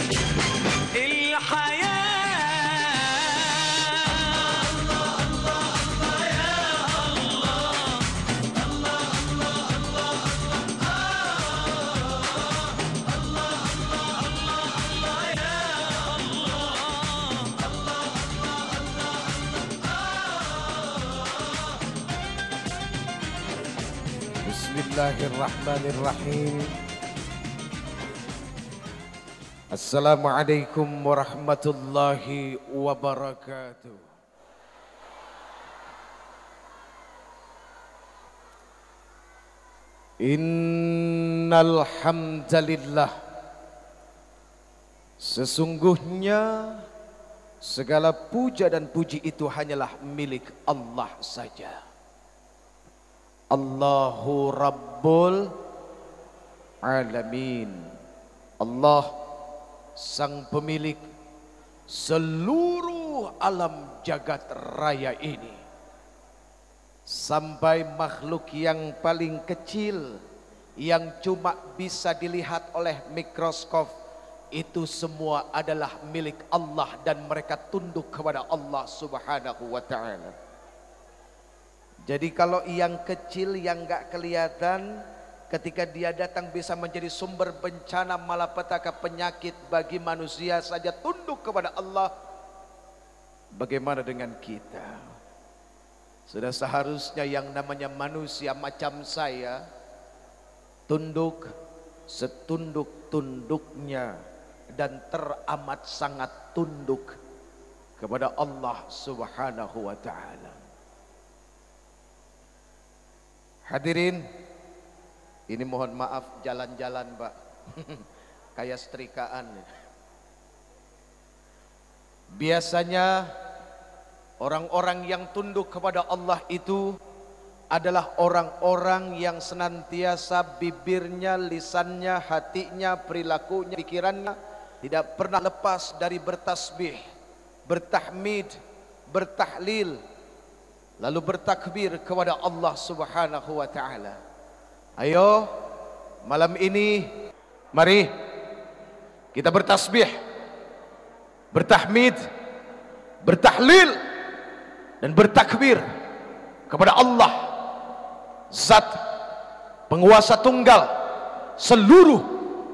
Bismillahirrahmanirrahim. Assalamualaikum warahmatullahi wabarakatuh. Innal hamdalillah, sesungguhnya segala puja dan puji itu hanyalah milik Allah saja. Allahu Rabbul Alamin. Allah sang pemilik seluruh alam jagat raya ini. Sampai makhluk yang paling kecil yang cuma bisa dilihat oleh mikroskop, itu semua adalah milik Allah dan mereka tunduk kepada Allah Subhanahu wa ta'ala. Jadi kalau yang kecil yang gak kelihatan, ketika dia datang bisa menjadi sumber bencana malapetaka penyakit bagi manusia saja tunduk kepada Allah. Bagaimana dengan kita? Sudah seharusnya yang namanya manusia macam saya tunduk setunduk-tunduknya dan teramat sangat tunduk kepada Allah Subhanahu wa ta'ala. Hadirin, ini mohon maaf jalan-jalan Pak, kayak setrikaan. Biasanya orang-orang yang tunduk kepada Allah itu adalah orang-orang yang senantiasa bibirnya, lisannya, hatinya, perilakunya, pikirannya tidak pernah lepas dari bertasbih, bertahmid, bertahlil, lalu bertakbir kepada Allah Subhanahu wa ta'ala. Ayo malam ini mari kita bertasbih, bertahmid, bertahlil dan bertakbir kepada Allah, zat penguasa tunggal seluruh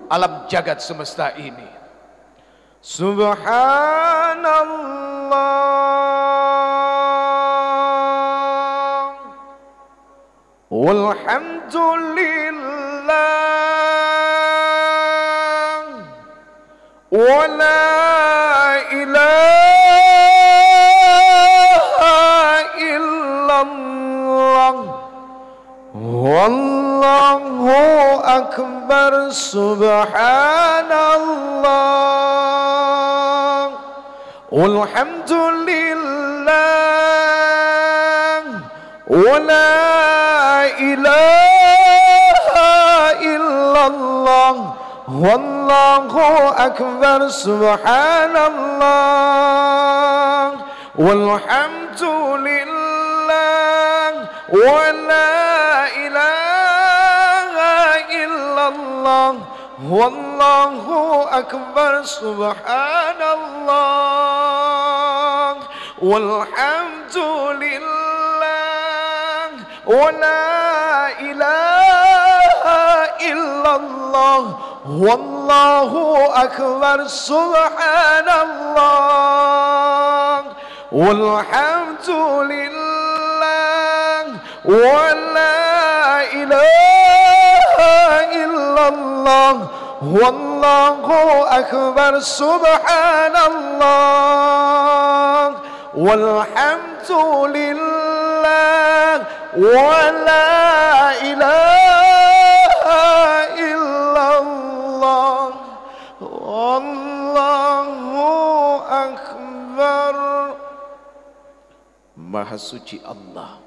alam jagat semesta ini. Subhanallah walhamdulillah wa la ilaha illallah wallahu akbar. Subhanallah walhamdulillah wa la ilaha illallah wallahu akbar. Subhanallah walhamdulillah wa la ilaha illallah wallahu akbar. Subhanallah walhamdulillah wa la ilaha illallah wallahu akbar. Subhanallah walhamdulillah wa la ilaha illallah wallahu akbar. Subhanallah walhamdulillah wa la ilaha illallah wallahu akbar. Maha suci Allah,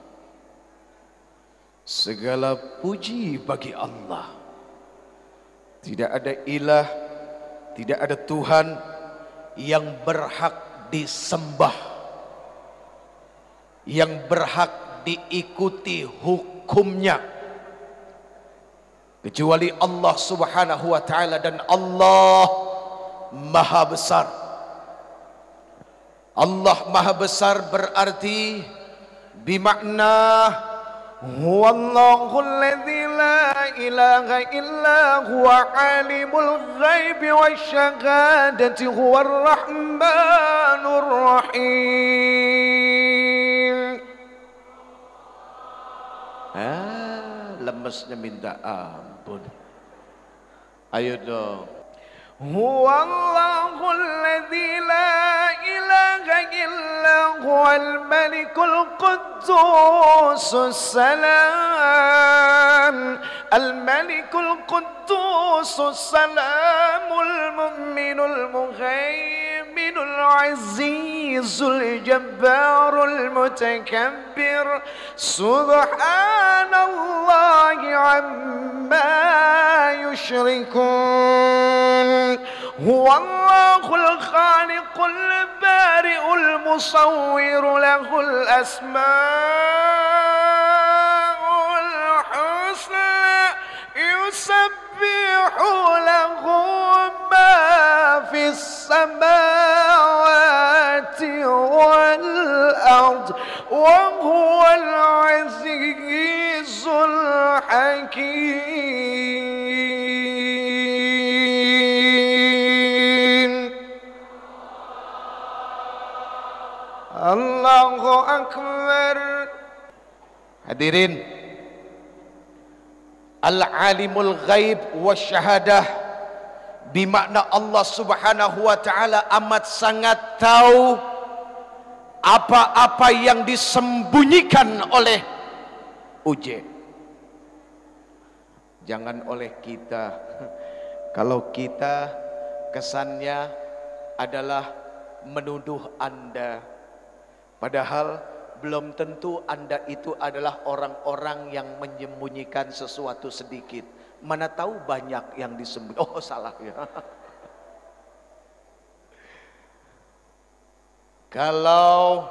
segala puji bagi Allah. Tidak ada ilah, tidak ada Tuhan yang berhak disembah, yang berhak diikuti hukumnya kecuali Allah Subhanahu wa ta'ala. Dan Allah Maha Besar. Allah Maha Besar berarti bimakna huwallahu alladzi la ilaha illa huwa alimul ghaibi wasyahadati huwar rahmanur rahim. Lemesnya minta ampun. Ayo dong. Huwallahu alladzi la ilaha illa huwal malikul quddusus salam al-malikul quddusus salamul mu'minul muhaiminul azizul jabbarul mutakabbir subhanallahi amma yushrikun. Huwallahul khaliqul bari'ul musawwir lahul asmaul husna yusabbihu lahu ma fis samawati wal ard wa huwal azizul hakim. Allahu Akbar. Hadirin, Al-Alimul Ghaib Wasyahadah bimakna Allah Subhanahu wa taala amat sangat tahu apa-apa yang disembunyikan oleh uj. Jangan oleh kita. Kalau kita kesannya adalah menuduh Anda, padahal belum tentu Anda itu adalah orang-orang yang menyembunyikan sesuatu sedikit. Mana tahu banyak yang disembunyikan. Oh, salah ya. Kalau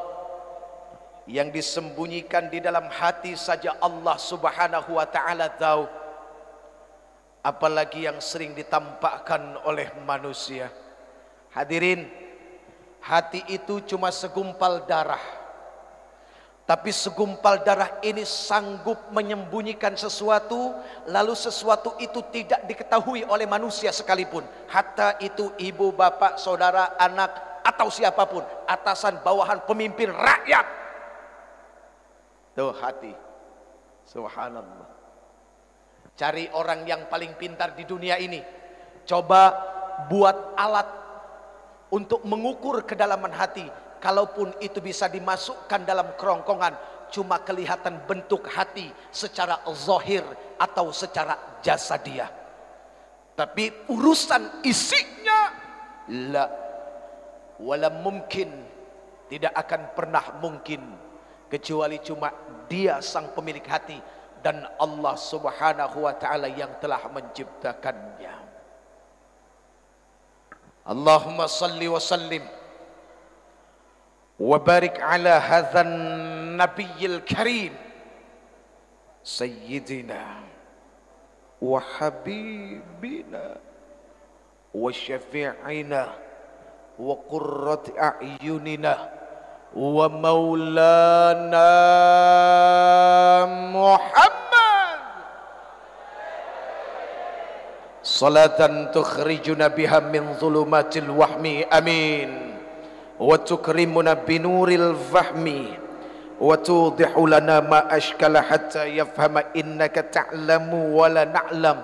yang disembunyikan di dalam hati saja Allah Subhanahu wa taala tahu, apalagi yang sering ditampakkan oleh manusia. Hadirin, hati itu cuma segumpal darah, tapi segumpal darah ini sanggup menyembunyikan sesuatu, lalu sesuatu itu tidak diketahui oleh manusia sekalipun. Hatta itu ibu, bapak, saudara, anak, atau siapapun, atasan, bawahan, pemimpin, rakyat. Tuh hati. Subhanallah. Cari orang yang paling pintar di dunia ini, coba buat alat untuk mengukur kedalaman hati. Kalaupun itu bisa dimasukkan dalam kerongkongan, cuma kelihatan bentuk hati secara zahir atau secara jasadiah, tapi urusan isinya la wala mungkin, tidak akan pernah mungkin, kecuali cuma Dia sang pemilik hati dan Allah Subhanahu wa taala yang telah menciptakannya. Allahumma salli wa sallim wa barik ala hadzal nabiyil karim sayyidina wa habibina wa syafi'ina wa qurrati a'yunina wa maulana Muhammad salatan tukhrijuna biha min zulumatil wahmi amin wa tukrimuna binuril fahmi wa tudihu lana ma ashkala hatta yafhama innaka ta'lamu wa la na'lam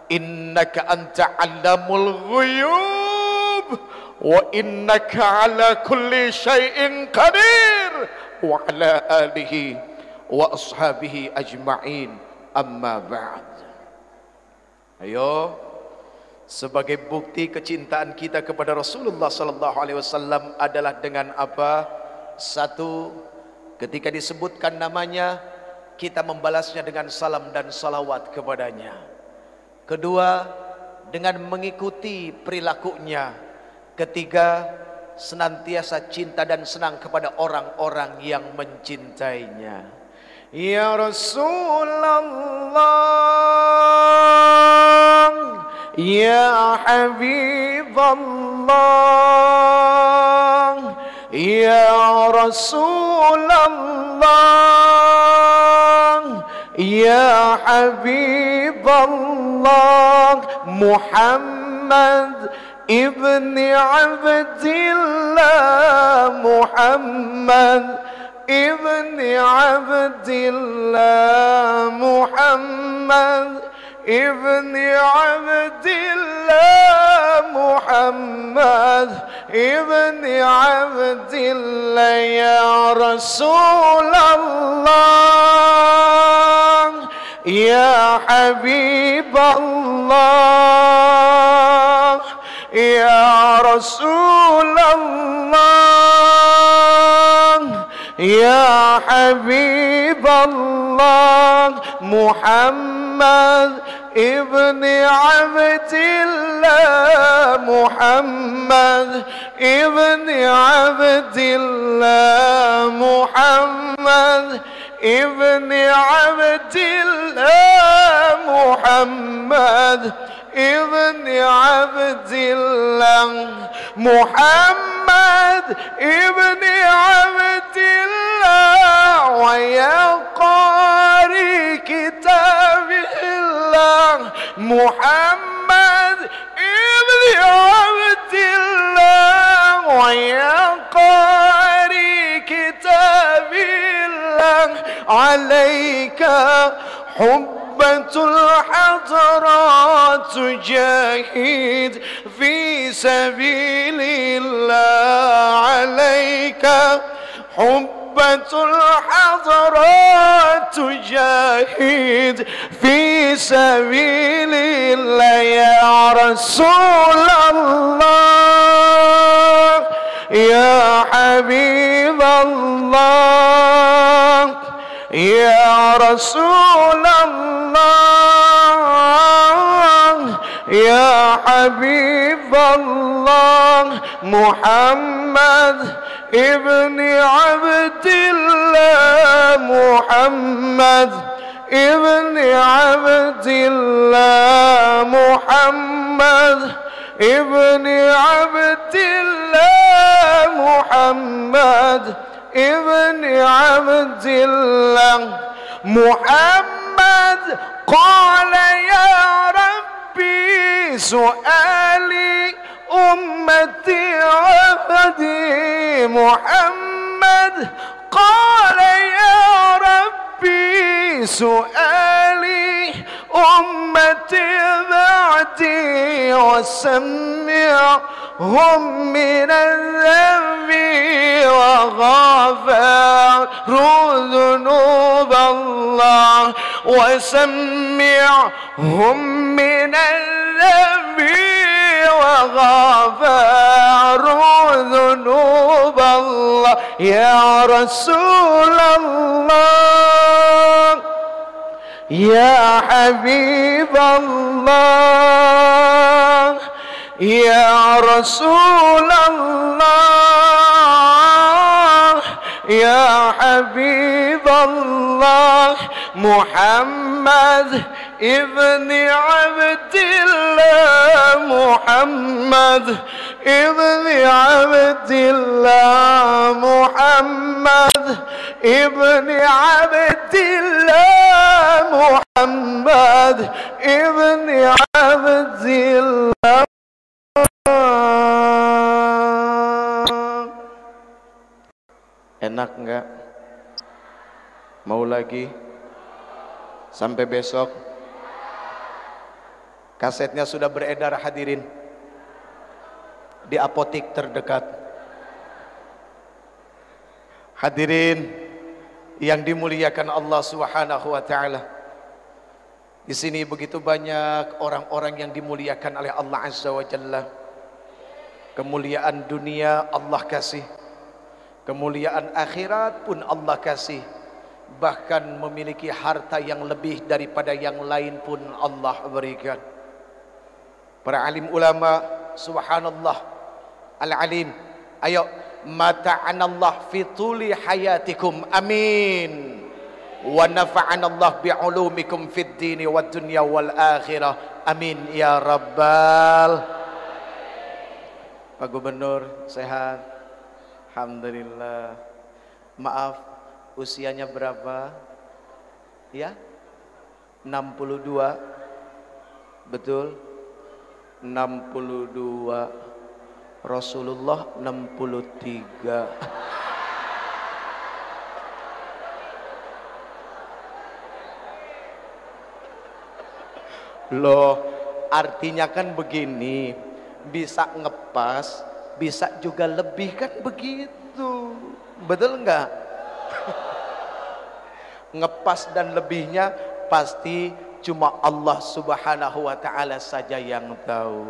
innaka anta 'allamul ghuyub wa innaka 'ala kulli syai'in qadir wa 'ala alihi wa ashabihi ajma'in amma ba'd. Ayo, sebagai bukti kecintaan kita kepada Rasulullah sallallahu alaihi wasallam adalah dengan apa? Satu, ketika disebutkan namanya, kita membalasnya dengan salam dan salawat kepadanya. Kedua, dengan mengikuti perilakunya. Ketiga, senantiasa cinta dan senang kepada orang-orang yang mencintainya. Ya Rasulullah, Ya Habibullah, Allah, ya Rasulullah, ya Habiballah, Muhammad ibni Abdillah, Muhammad ibni Abdillah, Muhammad ibni Abdillah, Muhammad ibni Abdillah, ya Rasulullah, ya Habiballah, ya Rasulullah, ya Habiballah, Muhammad ibni Abdillah, Muhammad ibni Abdillah, Muhammad ibni Abdillah, Muhammad ibni Abdillah, Muhammad ibni Abdillah, wa ya qari kitabillah, Muhammad ibni Abdillah, wa ya qari kitabillah, alaika hubbatul hadarat, jahid fi sabilillah, alaika hubbatul hadarat, jahid fi sabilillah, ya Rasulullah, ya Habiballah, ya Rasulullah, ya Habiballah, Muhammad ibni Abdillah, Muhammad ibni Abdillah, Muhammad ibni Abdillah, Muhammad ibni Abdillah, Muhammad qala ya Rabbi su'ali ummati abadi, Muhammad qala ya Rabbi su'ali ummati ba'di, wa sami'hum min al-dhanbi wa ghafaru dhunub Allah, wa sami'hum min al-dhanbi wa ghafaru dhunub Allah, ya Rasulullah, ya Habiballah, ya Rasulullah, ya Habiballah, Muhammad ibni Abdillah, Muhammad ibni Abdillah, Muhammad ibni Abdillah, Muhammad ibni Abdillah. Enak enggak? Mau lagi? Sampai besok? Kasetnya sudah beredar hadirin di apotik terdekat. Hadirin yang dimuliakan Allah Subhanahu wa taala. Di sini begitu banyak orang-orang yang dimuliakan oleh Allah Azza wa Jalla. Kemuliaan dunia Allah kasih, kemuliaan akhirat pun Allah kasih, bahkan memiliki harta yang lebih daripada yang lain pun Allah berikan. Para alim ulama, subhanallah, al-alim, ayo mata'anallah fi tuli hayatikum, amin, wa nafa'anallah bi'ulumikum fid dini wad dunya wal akhirah, amin ya rabbal. Pak Gubernur sehat? Alhamdulillah. Maaf, usianya berapa? Ya? 62. Betul? 62. Rasulullah 63. Loh, artinya kan begini, bisa ngepas, bisa juga lebih kan begitu. Betul enggak? Ngepas dan lebihnya pasti cuma Allah Subhanahu wa taala saja yang tahu.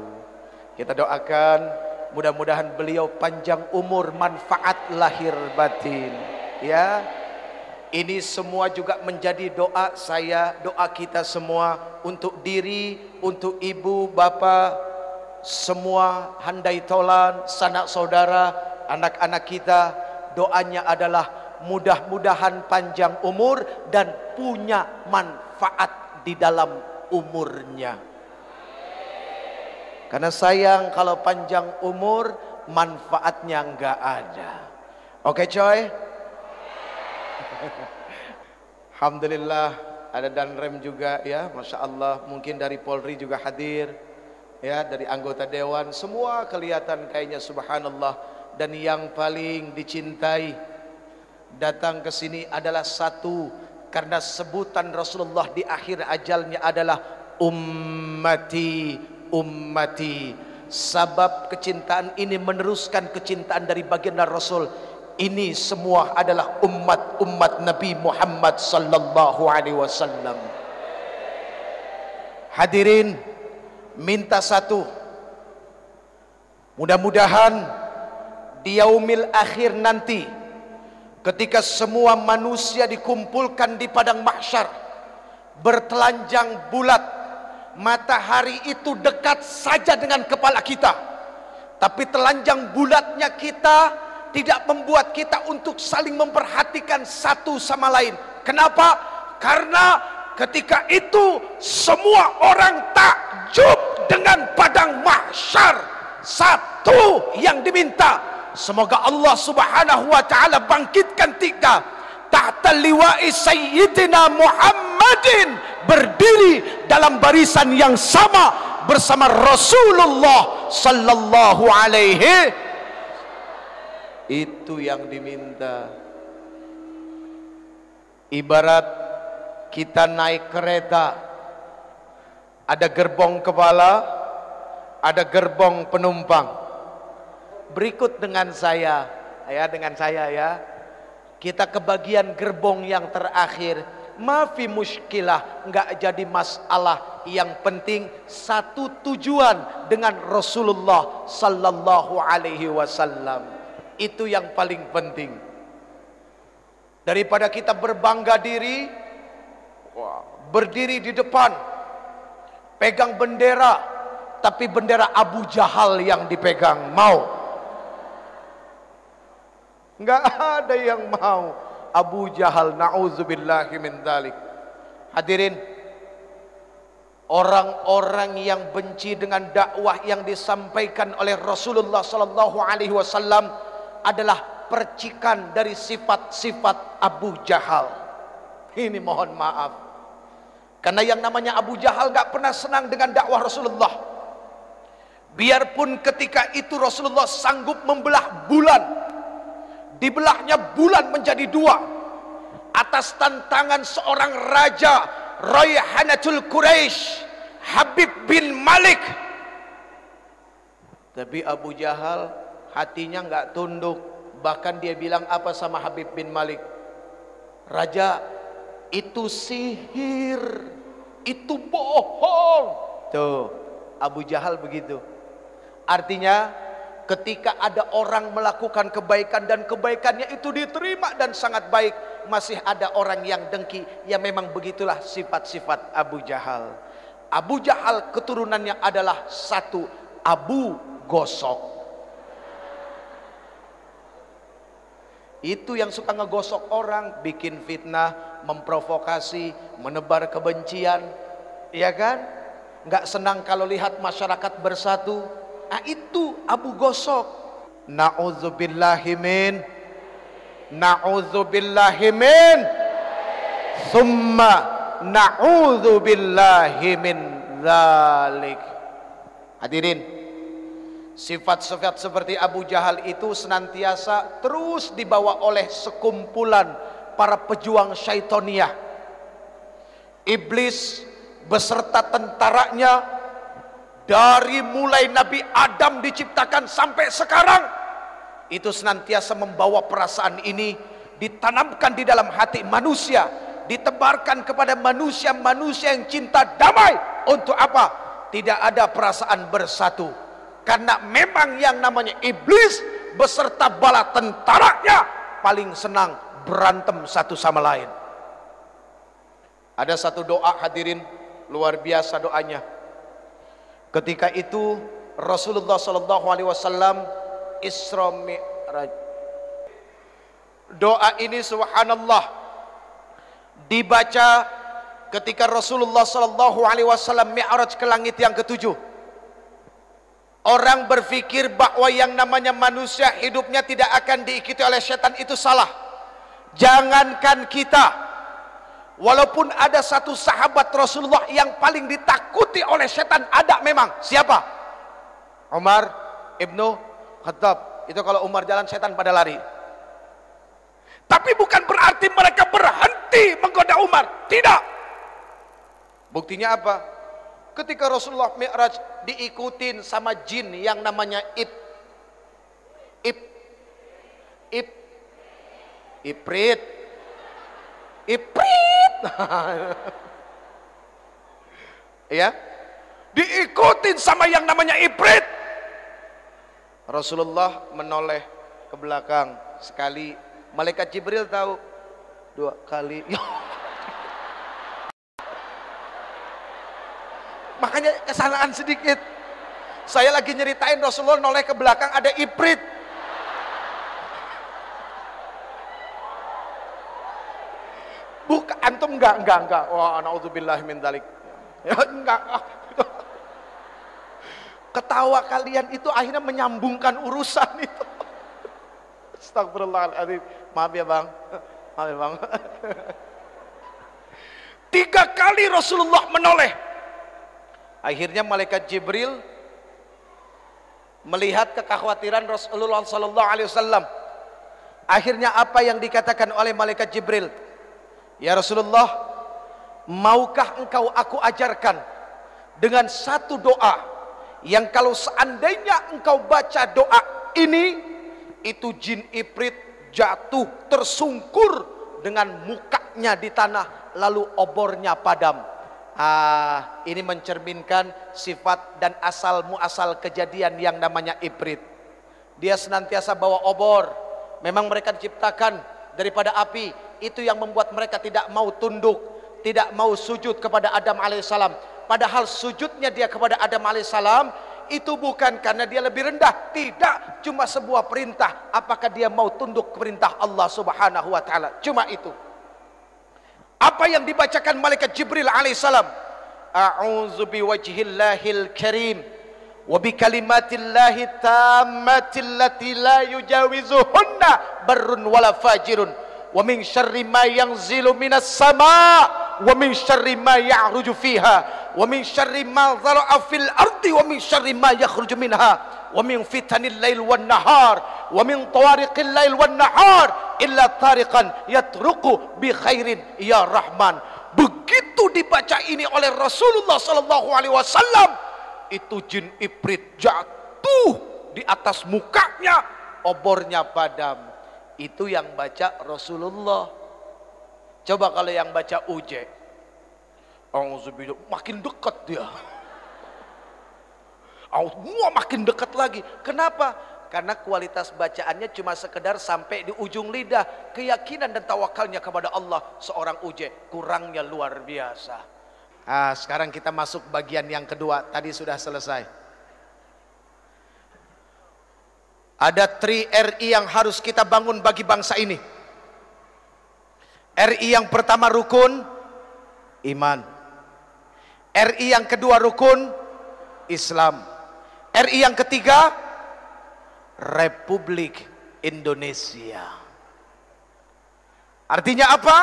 Kita doakan mudah-mudahan beliau panjang umur, manfaat lahir batin. Ya. Ini semua juga menjadi doa saya, doa kita semua untuk diri, untuk ibu, bapak, semua handai tolan, sanak saudara, anak-anak kita. Doanya adalah mudah-mudahan panjang umur dan punya manfaat di dalam umurnya. Karena sayang kalau panjang umur manfaatnya enggak ada. Oke coy? Alhamdulillah ada Danrem juga ya, Masya Allah. Mungkin dari Polri juga hadir ya, dari anggota Dewan, semua kelihatan kayaknya subhanallah. Dan yang paling dicintai datang ke sini adalah satu, karena sebutan Rasulullah di akhir ajalnya adalah ummati, ummati. Sabab kecintaan ini meneruskan kecintaan dari baginda Rasul. Ini semua adalah umat Nabi Muhammad sallallahu alaihi wasallam. Hadirin, minta satu, mudah-mudahan di yaumil akhir nanti, ketika semua manusia dikumpulkan di padang mahsyar, bertelanjang bulat, matahari itu dekat saja dengan kepala kita, tapi telanjang bulatnya kita tidak membuat kita untuk saling memperhatikan satu sama lain. Kenapa? Karena ketika itu semua orang takjub dengan padang mahsyar. Satu yang diminta, semoga Allah Subhanahu wa taala bangkitkan tiga tahta liwa'i sayyidina Muhammadin, berdiri dalam barisan yang sama bersama Rasulullah sallallahu alaihi. Itu yang diminta. Ibarat kita naik kereta, ada gerbong kepala, ada gerbong penumpang. Berikut dengan saya ya, kita ke bagian gerbong yang terakhir. Mafi muskilah, enggak jadi masalah. Yang penting satu tujuan dengan Rasulullah sallallahu alaihi wasallam. Itu yang paling penting. Daripada kita berbangga diri, berdiri di depan, pegang bendera, tapi bendera Abu Jahal yang dipegang, mau? Enggak ada yang mau. Abu Jahal, na'udzubillahi min dzalik. Hadirin, orang-orang yang benci dengan dakwah yang disampaikan oleh Rasulullah sallallahu alaihi wasallam adalah percikan dari sifat-sifat Abu Jahal. Ini mohon maaf, karena yang namanya Abu Jahal gak pernah senang dengan dakwah Rasulullah. Biarpun ketika itu Rasulullah sanggup membelah bulan, dibelahnya bulan menjadi dua atas tantangan seorang raja, Rayhanatul Quraisy, Habib bin Malik. Tapi Abu Jahal hatinya nggak tunduk. Bahkan dia bilang apa sama Habib bin Malik? Raja, itu sihir, itu bohong. Tuh, Abu Jahal begitu. Artinya ketika ada orang melakukan kebaikan dan kebaikannya itu diterima dan sangat baik, masih ada orang yang dengki. Ya memang begitulah sifat-sifat Abu Jahal. Abu Jahal keturunannya adalah satu, Abu Gosok. Itu yang suka ngegosok orang, bikin fitnah, memprovokasi, menebar kebencian, ya kan? Nggak senang kalau lihat masyarakat bersatu. Nah, itu Abu Gosok. Na'udzubillahimin, na'udzubillahimin, thumma na'udzubillahimin dzalik. Hadirin, sifat-sifat seperti Abu Jahal itu senantiasa terus dibawa oleh sekumpulan para pejuang syaitoniyah. Iblis beserta tentaranya dari mulai Nabi Adam diciptakan sampai sekarang itu senantiasa membawa perasaan ini, ditanamkan di dalam hati manusia, ditebarkan kepada manusia-manusia yang cinta damai. Untuk apa? Tidak ada perasaan bersatu. Karena memang yang namanya iblis beserta bala tentaranya paling senang berantem satu sama lain. Ada satu doa, hadirin, luar biasa doanya. Ketika itu Rasulullah SAW Isra Mi'raj. Doa ini subhanallah dibaca ketika Rasulullah SAW Mi'raj ke langit yang ketujuh. Orang berpikir bahwa yang namanya manusia hidupnya tidak akan diikuti oleh setan, itu salah. Jangankan kita, walaupun ada satu sahabat Rasulullah yang paling ditakuti oleh setan, ada memang. Siapa? Umar ibnu Khattab. Itu kalau Umar jalan, setan pada lari. Tapi bukan berarti mereka berhenti menggoda Umar. Tidak. Buktinya apa? Ketika Rasulullah Mi'raj diikutin sama jin yang namanya Iprit. Ya, diikutin sama yang namanya Iprit. Rasulullah menoleh ke belakang sekali, malaikat Jibril tahu, 2 kali. Makanya kesalahan sedikit. Saya lagi nyeritain Rasulullah noleh ke belakang, ada Iprit. Bukan, antum enggak. Wah, na'udzubillahi min dzalik. Ya, enggak. Ketawa kalian itu akhirnya menyambungkan urusan itu. Astagfirullahaladzim. Maaf ya bang. 3 kali Rasulullah menoleh. Akhirnya malaikat Jibril melihat kekhawatiran Rasulullah SAW. Akhirnya apa yang dikatakan oleh malaikat Jibril? Ya Rasulullah, maukah engkau aku ajarkan dengan satu doa yang kalau seandainya engkau baca doa ini, itu jin Iprit jatuh tersungkur dengan mukanya di tanah, lalu obornya padam. Ini mencerminkan sifat dan asal muasal kejadian yang namanya Iprit. Dia senantiasa bawa obor. Memang mereka diciptakan daripada api. Itu yang membuat mereka tidak mau tunduk, tidak mau sujud kepada Adam alaihissalam. Padahal sujudnya dia kepada Adam alaihissalam itu bukan karena dia lebih rendah, tidak, cuma sebuah perintah. Apakah dia mau tunduk ke perintah Allah Subhanahu wa taala? Cuma itu. Apa yang dibacakan malaikat Jibril alaihissalam? A'udzu biwajhillahil karim wa bikalimatillahi tammatil lati la yujawizuhunna barrun wala fajirun wa min syarri ma yanzilu minas sama' wa min syarri ma ya'ruju fiha wa min syarri ma dhara'a fil ardi wa min syarri ma yakhruju minha wa min fitanil lail wan nahar wa min tawariqil lail wan nahar illa tariqan yatruqu bi khairin ya rahman. Begitu dibaca ini oleh Rasulullah SAW, itu jin Iprit jatuh di atas mukanya, obornya padam. Itu yang baca Rasulullah. Coba kalau yang baca Uje, makin dekat dia. Makin dekat lagi. Kenapa? Karena kualitas bacaannya cuma sekedar sampai di ujung lidah. Keyakinan dan tawakalnya kepada Allah seorang Uje kurangnya luar biasa. Sekarang kita masuk bagian yang kedua. Tadi sudah selesai. Ada 3 RI yang harus kita bangun bagi bangsa ini. RI yang pertama rukun iman. RI yang kedua rukun Islam. RI yang ketiga, Republik Indonesia. Artinya apa?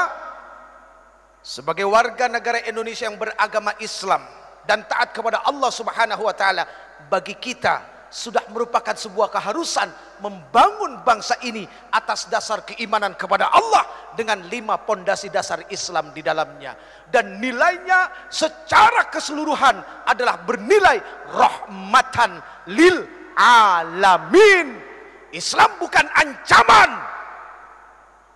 Sebagai warga negara Indonesia yang beragama Islam dan taat kepada Allah Subhanahu wa taala, bagi kita sudah merupakan sebuah keharusan membangun bangsa ini atas dasar keimanan kepada Allah dengan 5 pondasi dasar Islam di dalamnya, dan nilainya secara keseluruhan adalah bernilai rahmatan lil alamin. Islam bukan ancaman,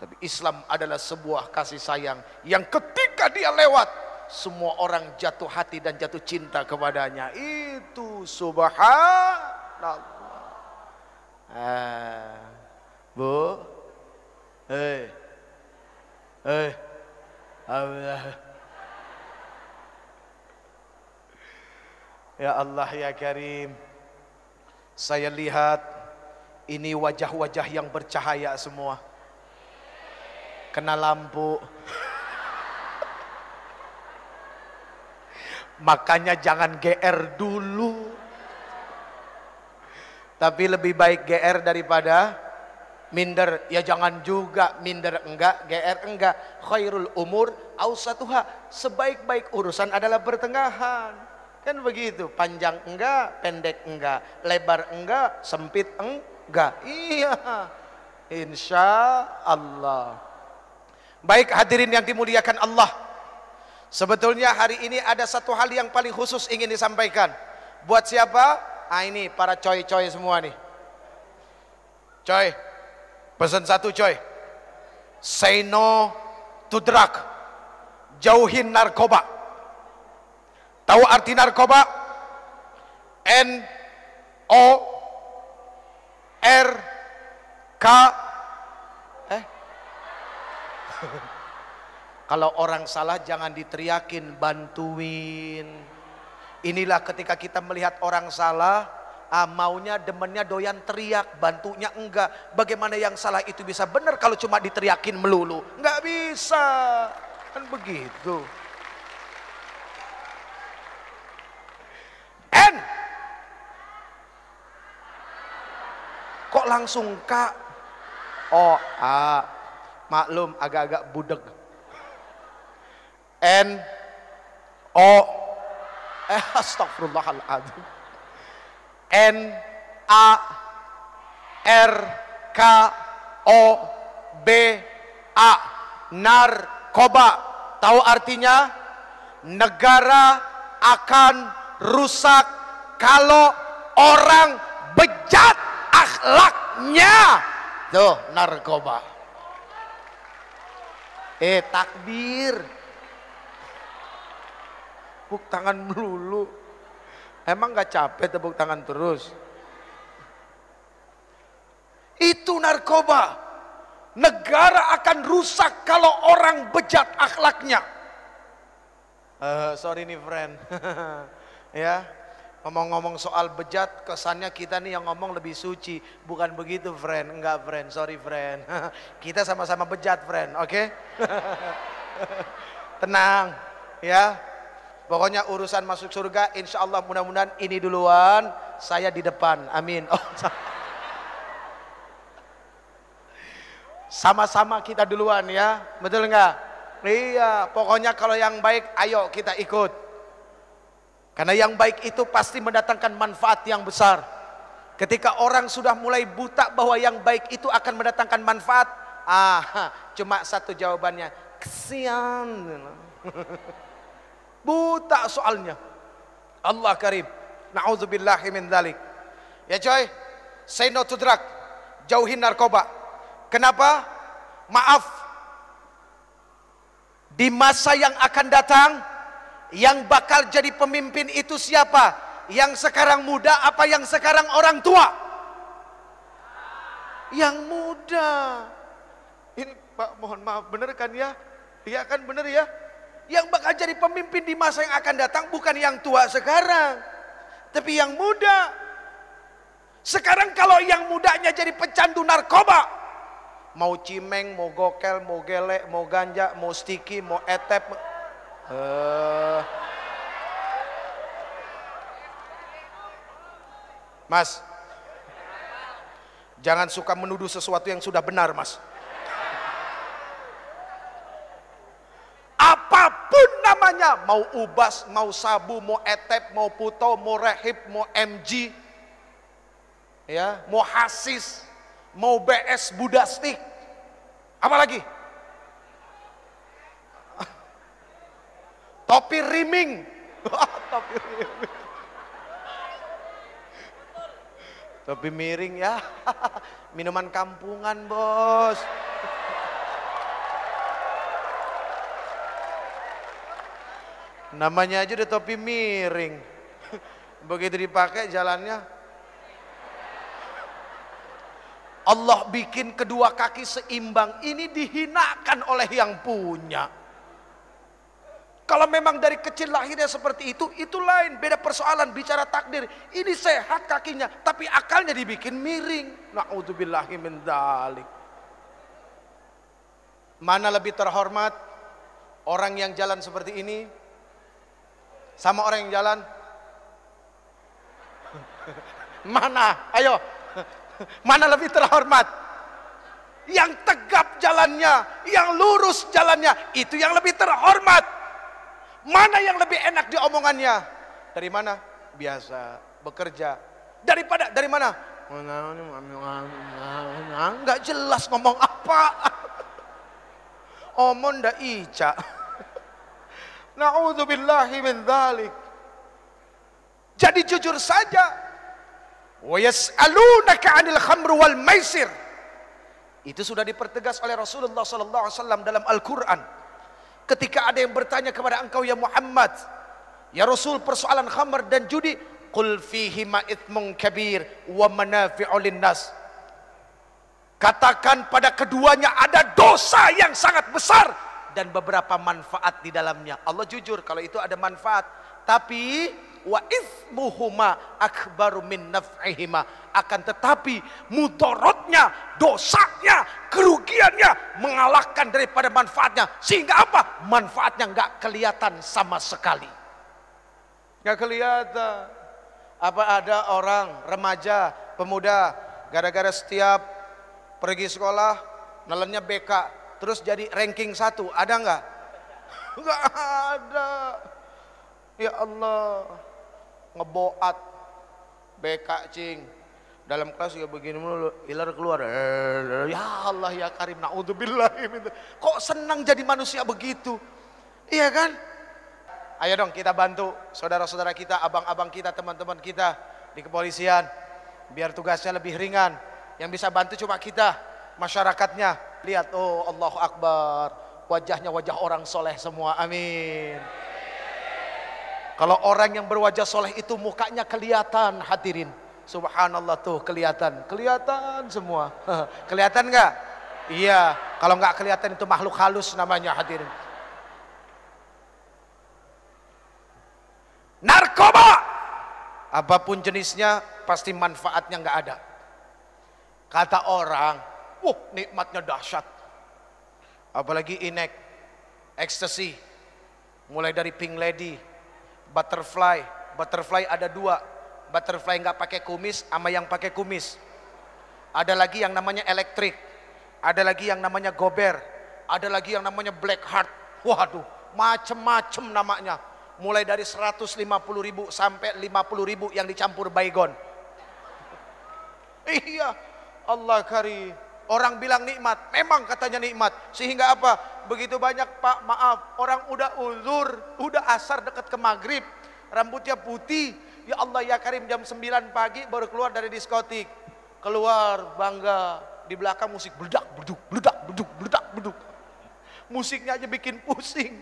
tapi Islam adalah sebuah kasih sayang yang ketika dia lewat, semua orang jatuh hati dan jatuh cinta kepadanya. Itu subhanallah. Bu, Allah. Ya Allah ya Karim, saya lihat ini wajah-wajah yang bercahaya semua, kena lampu. Makanya jangan GR dulu, tapi lebih baik GR daripada minder. Ya jangan juga minder enggak, GR enggak. Khairul umur ausatuha, sebaik-baik urusan adalah pertengahan. Kan begitu, panjang enggak, pendek enggak, lebar enggak, sempit enggak. Iya, insya Allah. Baik hadirin yang dimuliakan Allah, sebetulnya hari ini ada satu hal yang paling khusus ingin disampaikan. Buat siapa? Ah, ini para coy-coy semua nih. Coy, pesan satu coy. Say no to drug. Jauhin narkoba. Tahu arti narkoba? N O R K. Kalau orang salah jangan diteriakin, bantuin. Inilah ketika kita melihat orang salah, maunya demennya doyan teriak, bantunya enggak. Bagaimana yang salah itu bisa benar kalau cuma diteriakin melulu? Enggak bisa, kan begitu. N. Kok langsung K? O A. Maklum agak-agak budeg. N O astagfirullahaladzim. N A R K O B A, narkoba. Tahu artinya? Negara akan rusak kalau orang bejat akhlaknya. Tuh narkoba. Takbir. Tepuk tangan melulu. Emang gak capek tepuk tangan terus? Itu narkoba. Negara akan rusak kalau orang bejat akhlaknya. Sorry nih friend. Ya, ngomong-ngomong soal bejat, kesannya kita nih yang ngomong lebih suci. Bukan begitu friend. Enggak friend, sorry friend. Kita sama-sama bejat friend, oke? Tenang ya. Pokoknya urusan masuk surga insya Allah mudah-mudahan ini duluan, saya di depan, amin. Oh, sama-sama kita duluan ya, betul nggak? Iya, pokoknya kalau yang baik ayo kita ikut. Karena yang baik itu pasti mendatangkan manfaat yang besar. Ketika orang sudah mulai buta bahwa yang baik itu akan mendatangkan manfaat, cuma satu jawabannya, kesian. Buta soalnya. Allah karim. Na'udzubillahi min dzalik. Ya coy, say no to drug. Jauhin narkoba. Kenapa? Maaf. Di masa yang akan datang, yang bakal jadi pemimpin itu siapa? Yang sekarang muda apa yang sekarang orang tua? Yang muda. Ini Pak mohon maaf, bener kan ya? Iya kan bener ya? Yang bakal jadi pemimpin di masa yang akan datang bukan yang tua sekarang, tapi yang muda. Sekarang kalau yang mudanya jadi pecandu narkoba, mau cimeng, mau gokel, mau gelek, mau ganja, mau sticky, mau etep, Mas, jangan suka menuduh sesuatu yang sudah benar, Mas. Apapun namanya, mau ubas, mau sabu, mau etep, mau puto, mau rehib, mau MG, ya, mau hasis, mau BS budastik, apalagi topi riming. Topi riming, topi miring ya. Minuman kampungan, bos. Namanya aja udah topi miring. Begitu dipakai jalannya. Allah bikin kedua kaki seimbang. Ini dihinakan oleh yang punya. Kalau memang dari kecil lahirnya seperti itu lain. Beda persoalan, bicara takdir. Ini sehat kakinya, tapi akalnya dibikin miring. Na'udzubillahi min dzalik. Mana lebih terhormat? Orang yang jalan seperti ini sama orang yang jalan? Mana? Ayo. Mana lebih terhormat? Yang tegap jalannya, yang lurus jalannya, itu yang lebih terhormat. Mana yang lebih enak diomongannya? Dari mana? Biasa, bekerja. Dari mana? Enggak jelas ngomong apa. Omong ndak ica. Na'udzubillahi min dzalik. Jadi jujur saja. Wa yas'alunaka 'anil khamr wal maisir. Itu sudah dipertegas oleh Rasulullah sallallahu alaihi wasallam dalam Al-Qur'an. Ketika ada yang bertanya kepada engkau ya Muhammad, ya Rasul, persoalan khamr dan judi, qul fihi ma itsmun kabir wa manafi'u linnas. Katakan pada keduanya ada dosa yang sangat besar dan beberapa manfaat di dalamnya. Allah jujur kalau itu ada manfaat, tapi wa itsmuhuma akbaru min naf'ihima. Akan tetapi mudaratnya, dosanya, kerugiannya mengalahkan daripada manfaatnya. Sehingga apa? Manfaatnya nggak kelihatan sama sekali. Nggak kelihatan. Apa ada orang remaja, pemuda, gara-gara setiap pergi sekolah nelennya BK, terus jadi ranking 1, ada nggak? Nggak ada. Ya Allah, ngeboat BK cing, dalam kelas juga begini mulu, ilar keluar. Ya Allah ya Karim, naudzubillah. Kok senang jadi manusia begitu? Iya kan? Ayo dong kita bantu saudara-saudara kita, abang-abang kita, teman-teman kita di kepolisian, biar tugasnya lebih ringan. Yang bisa bantu cuma kita, masyarakatnya. Lihat, oh Allahu Akbar, wajahnya wajah orang soleh semua, amin. Kalau orang yang berwajah soleh itu mukanya kelihatan, hadirin. Subhanallah tuh kelihatan semua. Kelihatan nggak? Iya, kalau nggak kelihatan itu makhluk halus namanya, hadirin. Narkoba, apapun jenisnya pasti manfaatnya nggak ada. Kata orang, nikmatnya dahsyat. Apalagi inek, ecstasy, mulai dari pink lady, butterfly. Butterfly ada 2, butterfly nggak pakai kumis sama yang pakai kumis. Ada lagi yang namanya elektrik, ada lagi yang namanya gober, ada lagi yang namanya black heart. Waduh, macem-macem namanya. Mulai dari 150.000 sampai 50.000 yang dicampur baygon. Iya, Allah karim. Orang bilang nikmat, memang katanya nikmat. Sehingga apa? Begitu banyak, Pak, maaf, orang udah uzur, udah asar dekat ke maghrib, rambutnya putih. Ya Allah ya Karim, jam 9 pagi baru keluar dari diskotik. Keluar bangga, di belakang musik beledak, beduk, beledak, beduk, beledak, beduk. Musiknya aja bikin pusing.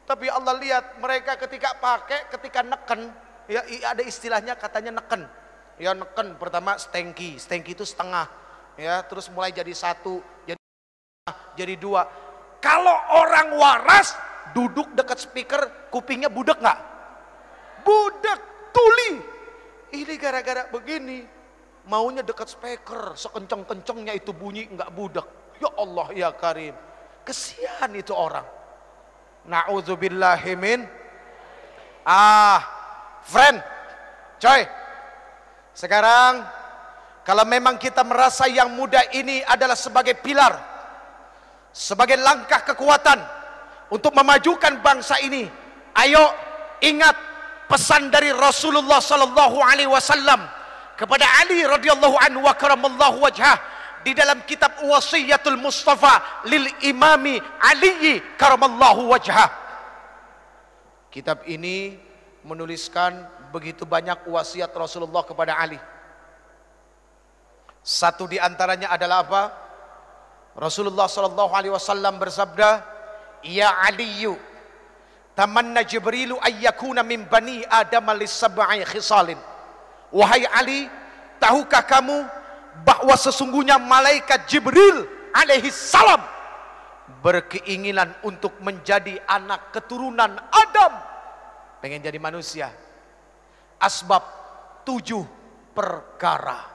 Tapi Allah lihat mereka ketika pakai, ketika neken, ya ada istilahnya katanya neken. Ya neken, pertama stengki itu setengah. Ya, terus mulai jadi 1, jadi 2. Kalau orang waras duduk dekat speaker, kupingnya budek nggak? Budek, tuli. Ini gara-gara begini, maunya dekat speaker, sekenceng-kencengnya itu bunyi nggak budek. Ya Allah ya Karim, kesian itu orang. Na'udzubillahimin. Friend, coy, Sekarang kalau memang kita merasa yang muda ini adalah sebagai pilar, sebagai langkah kekuatan untuk memajukan bangsa ini, ayo ingat pesan dari Rasulullah sallallahu alaihi wasallam kepada Ali radhiyallahu anhu wa karamallahu wajhah di dalam kitab Wasiyatul Mustafa lil Imami Ali karamallahu wajhah. Kitab ini menuliskan begitu banyak wasiat Rasulullah kepada Ali. Satu di antaranya adalah apa? Rasulullah sallallahu alaihi wasallam bersabda, "Ya Aliyu, tamanna Jibrilu ayyakuna min bani Adam lis-sab'i khisalin." Wahai Ali, tahukah kamu bahwa sesungguhnya malaikat Jibril alaihi salam berkeinginan untuk menjadi anak keturunan Adam, pengen jadi manusia. Asbab 7 perkara.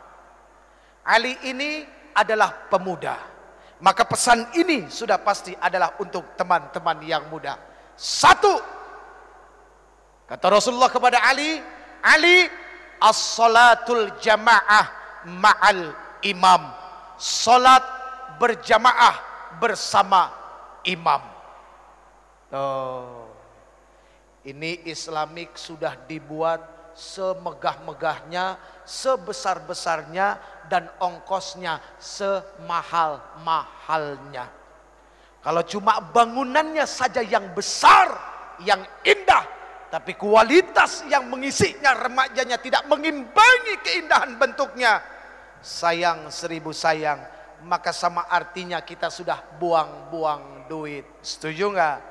Ali ini adalah pemuda, maka pesan ini sudah pasti adalah untuk teman-teman yang muda. 1, kata Rasulullah kepada Ali, Ali, as-salatul jamaah ma'al imam, salat berjamaah bersama imam. Ini Islamik sudah dibuat semegah-megahnya, sebesar-besarnya, dan ongkosnya semahal-mahalnya. Kalau cuma bangunannya saja yang besar, yang indah, tapi kualitas yang mengisinya, remajanya tidak mengimbangi keindahan bentuknya, sayang 1000 sayang, maka sama artinya kita sudah buang-buang duit. Setuju nggak?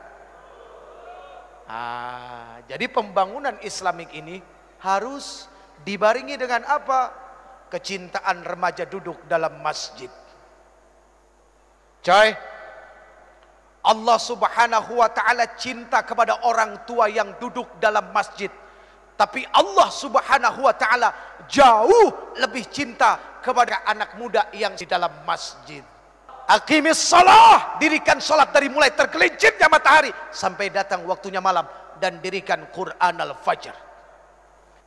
Jadi pembangunan Islamik ini harus dibarengi dengan apa? Kecintaan remaja duduk dalam masjid. Coy, Allah subhanahu wa ta'ala cinta kepada orang tua yang duduk dalam masjid. Tapi Allah subhanahu wa ta'ala jauh lebih cinta kepada anak muda yang di dalam masjid. Aqimis shalah, dirikan salat dari mulai tergelincirnya matahari sampai datang waktunya malam, dan dirikan Quran al-Fajr.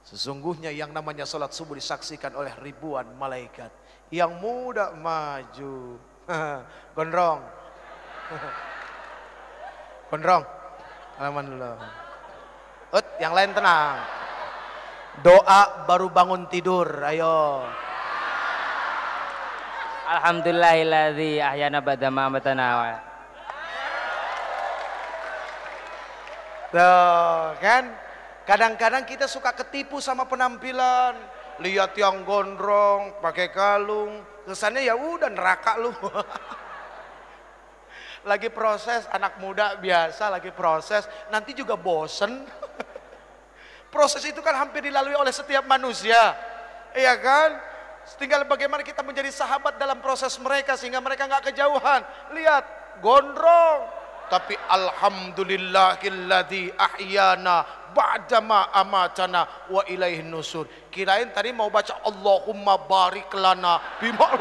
Sesungguhnya yang namanya salat subuh disaksikan oleh ribuan malaikat. Yang muda maju, gondrong, gondrong, alhamdulillah. Yang lain tenang. Doa baru bangun tidur, ayo. Alhamdulillahilladzi ahyana ba'da ma amatana. Tuh kan, kadang-kadang kita suka ketipu sama penampilan. Lihat yang gondrong, pakai kalung, kesannya ya udah neraka lu. Lagi proses, anak muda biasa lagi proses, nanti juga bosen. Proses itu kan hampir dilalui oleh setiap manusia, iya kan? Tinggal bagaimana kita menjadi sahabat dalam proses mereka sehingga mereka nggak kejauhan. Lihat, gondrong, tapi alhamdulillahilladzi ahyana ba'dama amatana wa ilaihin nusur. Kirain tadi mau baca Allahumma barik lana bima.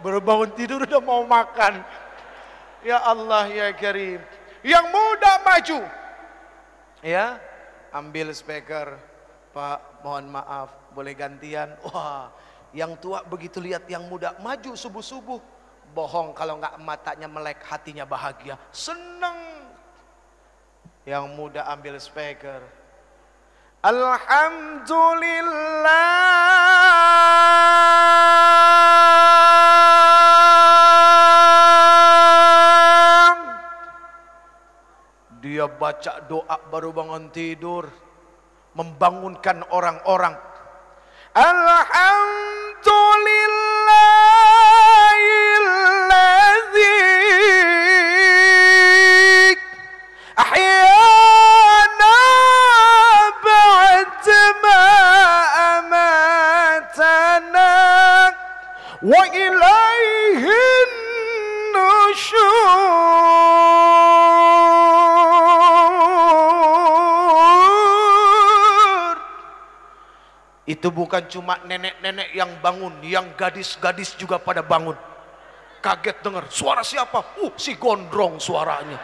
Baru bangun tidur udah mau makan. Ya Allah ya Karim. Yang muda maju, ya, ambil speaker, Pak, mohon maaf, boleh gantian. Wah, yang tua begitu lihat yang muda maju subuh-subuh, bohong kalau nggak matanya melek, hatinya bahagia, seneng. Yang muda ambil speaker, alhamdulillah. Dia baca doa baru bangun tidur, membangunkan orang-orang. Alhamdulillahilladzi ahyana ba'dama amatana wa ilaihin nusyur. Itu bukan cuma nenek-nenek yang bangun, yang gadis-gadis juga pada bangun. Kaget dengar, suara siapa? Si gondrong suaranya.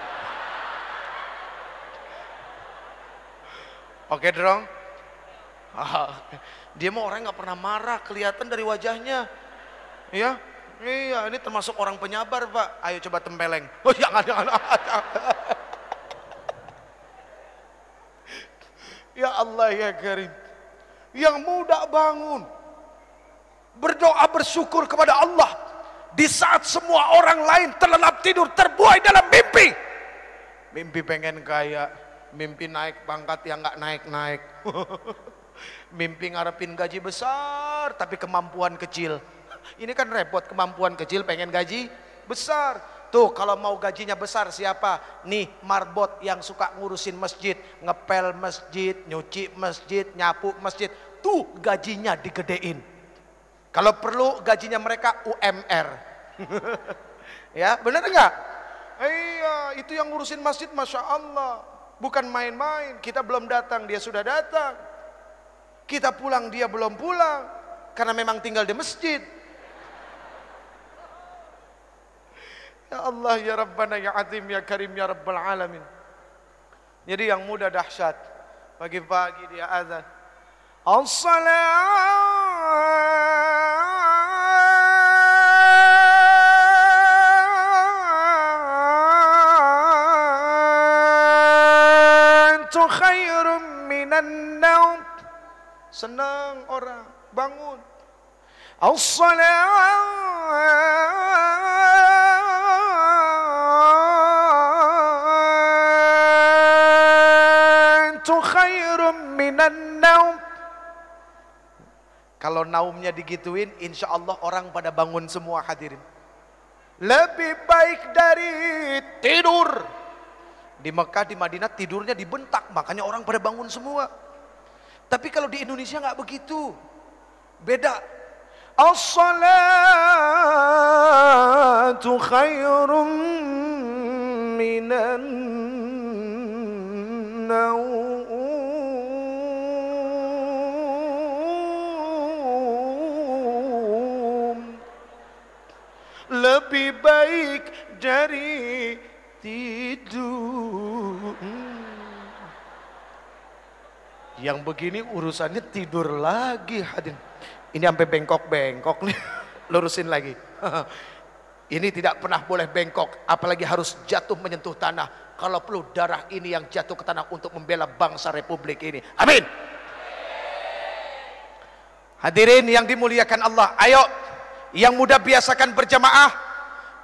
Oke, Drong. Dia mah orang nggak pernah marah, kelihatan dari wajahnya. Ya, iya, ini termasuk orang penyabar, Pak. Ayo coba tempeleng. Oh, jangan. Ya Allah ya Karim. Yang muda bangun, berdoa bersyukur kepada Allah di saat semua orang lain terlelap tidur, terbuai dalam mimpi. Mimpi pengen kaya, mimpi naik pangkat yang nggak naik-naik. Mimpi ngarepin gaji besar tapi kemampuan kecil. Ini kan repot, kemampuan kecil pengen gaji besar. Tuh kalau mau gajinya besar siapa? Nih marbot yang suka ngurusin masjid, ngepel masjid, nyuci masjid, nyapu masjid. Tuh gajinya digedein. Kalau perlu gajinya mereka UMR. Ya bener enggak? Iya, itu yang ngurusin masjid, Masya Allah. Bukan main-main. Kita belum datang, dia sudah datang. Kita pulang, dia belum pulang. Karena memang tinggal di masjid. Ya Allah, ya Rabbana, ya Azim, ya Karim, ya Rabbal Alamin. Jadi yang muda dahsyat. Pagi-pagi dia azan. As-salatu khairum minan naum. Senang orang bangun. As-salatu khairum minan naum. Kalau naumnya digituin, insya Allah orang pada bangun semua hadirin. Lebih baik dari tidur. Di Mekah, di Madinah tidurnya dibentak, makanya orang pada bangun semua. Tapi kalau di Indonesia nggak begitu, beda. As-salatu khairum minan naum. Lebih baik dari tidur. Yang begini urusannya tidur lagi hadirin. Ini sampai bengkok-bengkok nih. Lurusin lagi. Ini tidak pernah boleh bengkok, apalagi harus jatuh menyentuh tanah. Kalau perlu darah ini yang jatuh ke tanah untuk membela bangsa Republik ini. Amin. Hadirin yang dimuliakan Allah, ayo yang muda biasakan berjamaah.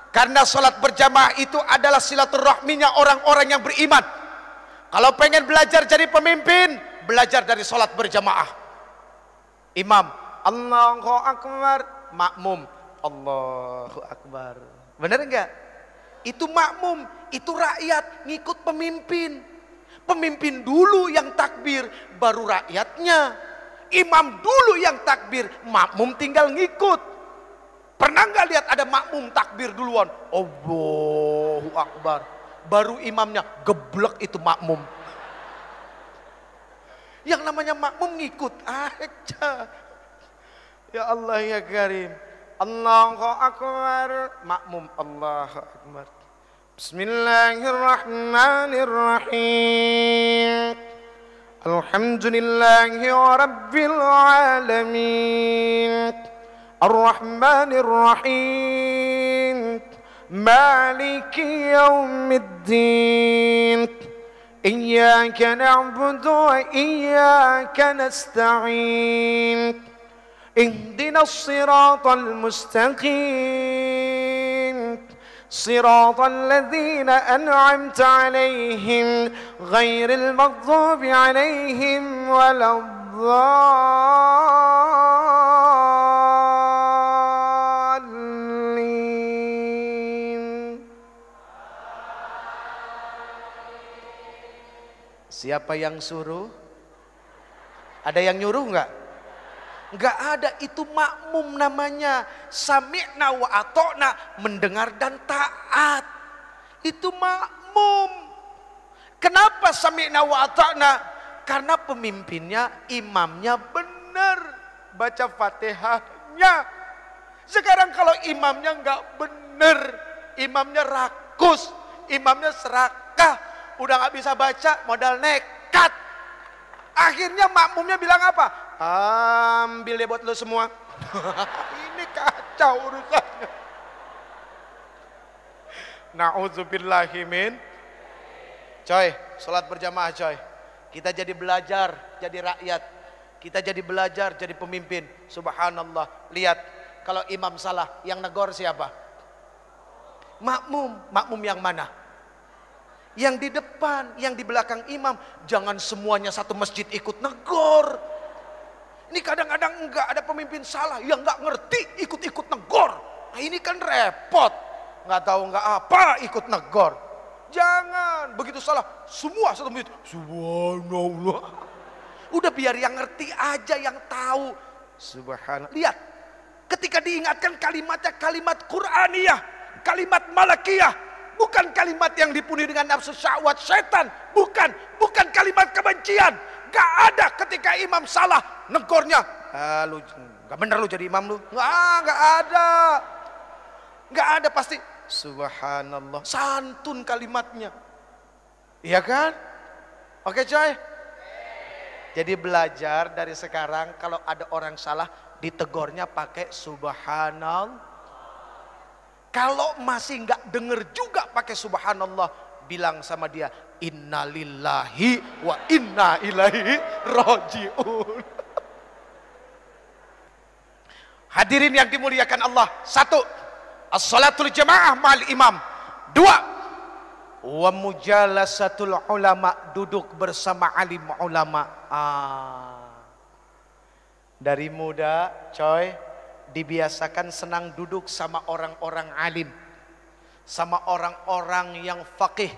Karena sholat berjamaah itu adalah silaturahminya orang-orang yang beriman. Kalau pengen belajar jadi pemimpin, belajar dari sholat berjamaah. Imam, Allahu Akbar, makmum, Allahu Akbar. Bener enggak? Itu makmum, itu rakyat ngikut pemimpin. Pemimpin dulu yang takbir, baru rakyatnya. Imam dulu yang takbir, makmum tinggal ngikut. Pernah nggak lihat ada makmum takbir duluan? Allahu Akbar. Baru imamnya geblek itu makmum. Yang namanya makmum ngikut aja. Ya Allah ya Karim. Allahu Akbar. Makmum Allahu Akbar. Bismillahirrahmanirrahim. Alhamdulillahi Rabbil Alamin. Ar-Rahmanir Rahim. Maliki Yawmiddin. Iyyaka na'budu wa iyyaka nasta'in. Ihdinas siratal mustaqim. Siratal ladzina an'amta 'alaihim ghairil maghdubi 'alaihim waladdallin. Siapa yang suruh? Ada yang nyuruh enggak? Enggak ada, itu makmum namanya. Sami'na wa ata'na, mendengar dan taat. Itu makmum. Kenapa sami'na wa ata'na? Karena pemimpinnya, imamnya benar baca Fatihahnya. Sekarang kalau imamnya enggak benar, imamnya rakus, imamnya serakah, udah enggak bisa baca, modal nekat. Akhirnya makmumnya bilang apa? Ambil deh buat lo semua. Ini kacau urusannya. Na'udzubillahimin. Coy, sholat berjamaah coy. Kita jadi belajar, jadi rakyat. Kita jadi belajar, jadi pemimpin. Subhanallah. Lihat, kalau imam salah, yang negor siapa? Makmum. Makmum yang mana? Yang di depan, yang di belakang imam. Jangan semuanya satu masjid ikut negor. Ini kadang-kadang enggak ada pemimpin salah yang enggak ngerti ikut-ikut negor. Nah ini kan repot. Enggak tahu enggak apa ikut negor. Jangan begitu salah semua satu masjid. Subhanallah. Udah biar yang ngerti aja yang tahu. Subhanallah. Lihat, ketika diingatkan kalimatnya kalimat Qur'aniyah, kalimat malakiyah, bukan kalimat yang dipenuhi dengan nafsu syahwat setan, bukan kalimat kebencian. Gak ada ketika imam salah negornya. Lu gak bener lu jadi imam lu. Gak ada. Gak ada pasti. Subhanallah. Santun kalimatnya. Iya kan? Oke coy. Jadi belajar dari sekarang kalau ada orang salah ditegornya pakai subhanallah. Kalau masih nggak denger juga pakai subhanallah, bilang sama dia innalillahi wa inna ilaihi rajiun. Hadirin yang dimuliakan Allah. 1. As-salatul jamaah ma'al imam. 2. Wa mujalasatul ulama, duduk bersama alim ulama. Dari muda coy dibiasakan senang duduk sama orang-orang alim, sama orang-orang yang faqih,